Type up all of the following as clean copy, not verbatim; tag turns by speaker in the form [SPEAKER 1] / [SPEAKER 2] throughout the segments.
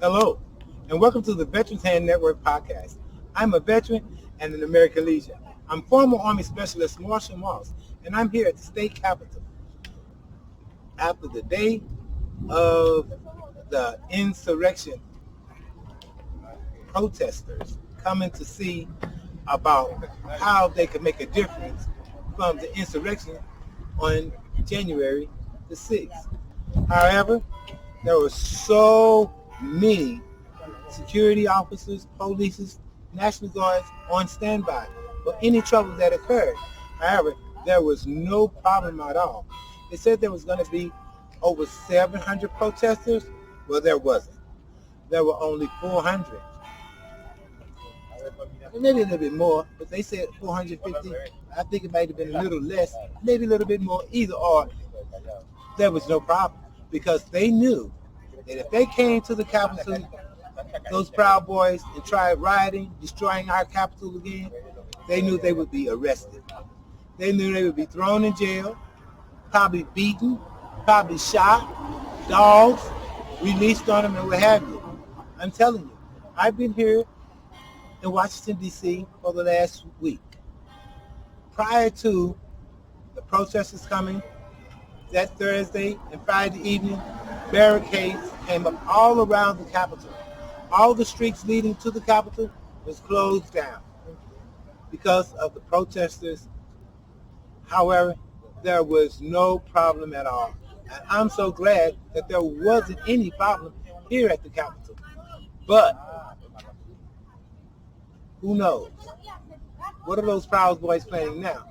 [SPEAKER 1] Hello, and welcome to the Veterans Hand Network podcast. I'm a veteran and an American Legion. I'm former Army Specialist Marshall Moss, and I'm here at the state capitol after the day of the insurrection protesters coming to see about how they could make a difference from the insurrection on January the 6th. However, there were so many security officers, police, National Guards on standby for any trouble that occurred. However, there was no problem at all. They said there was going to be over 700 protesters. Well, there wasn't. There were only 400. Maybe a little bit more, but they said 450. I think it might have been a little less, maybe a little bit more, either or. There was no problem because they knew that if they came to the Capitol, those Proud Boys, and tried rioting, destroying our Capitol again, they knew they would be arrested. They knew they would be thrown in jail, probably beaten, probably shot, dogs released on them, and what have you. I'm telling you, I've been here in Washington, D.C. for the last week. Prior to the protesters coming that Thursday and Friday evening, barricades came up all around the Capitol. All the streets leading to the Capitol was closed down because of the protesters. However, there was no problem at all. And I'm so glad that there wasn't any problem here at the Capitol. But who knows? What are those Proud Boys planning now?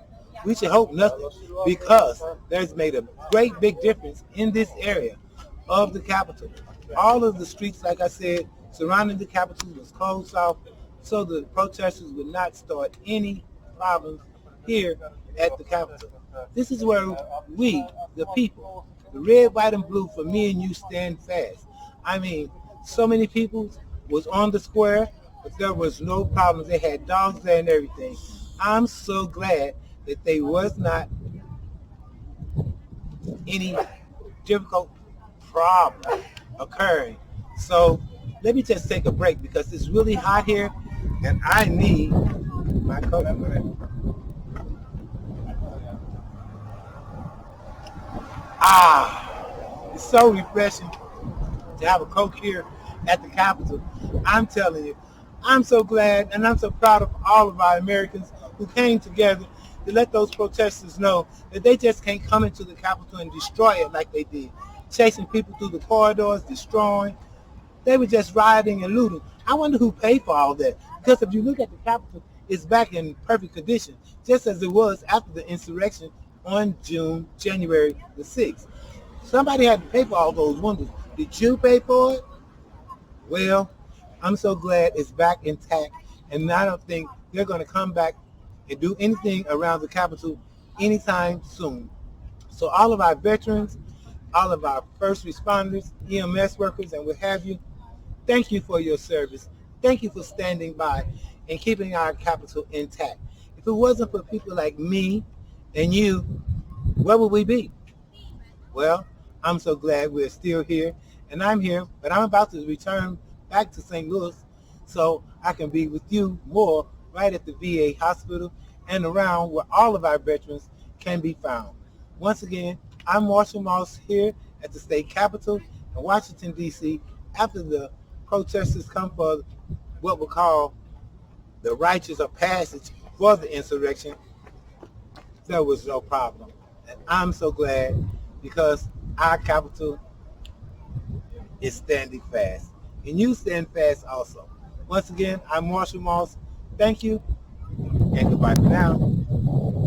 [SPEAKER 1] We should hope nothing because there's made a great big difference in this area of the Capitol. All of the streets, like I said, surrounding the Capitol was closed off so the protesters would not start any problems here at the Capitol. This is where we, the people, the red, white, and blue, for me and you, stand fast. I mean, so many people was on the square, but there was no problems. They had dogs there and everything. I'm so glad that there was not any difficult problem occurring. So let me just take a break because it's really hot here and I need my coat. It's so refreshing to have a Coke here at the Capitol. I'm telling you, I'm so glad and I'm so proud of all of our Americans who came together to let those protesters know that they just can't come into the Capitol and destroy it like they did, chasing people through the corridors, destroying. They were just rioting and looting. I wonder who paid for all that. Because if you look at the Capitol, it's back in perfect condition, just as it was after the insurrection on January the 6th. Somebody had to pay for all those windows. Did you pay for it? Well, I'm so glad it's back intact, and I don't think they're going to come back and do anything around the Capitol anytime soon. So all of our veterans, all of our first responders, EMS workers, and what have you, thank you for your service. Thank you for standing by and keeping our Capitol intact. If it wasn't for people like me and you, where would we be? Well, I'm so glad we're still here, and I'm here, but I'm about to return back to St. Louis so I can be with you more right at the VA hospital and around where all of our veterans can be found. Once again, I'm Marshall Moss here at the state capitol in Washington, D.C. after the protesters come for what we call the righteous of passage for the insurrection. There was no problem. And I'm so glad because our capital is standing fast. And you stand fast also. Once again, I'm Marshall Moss. Thank you, and goodbye for now.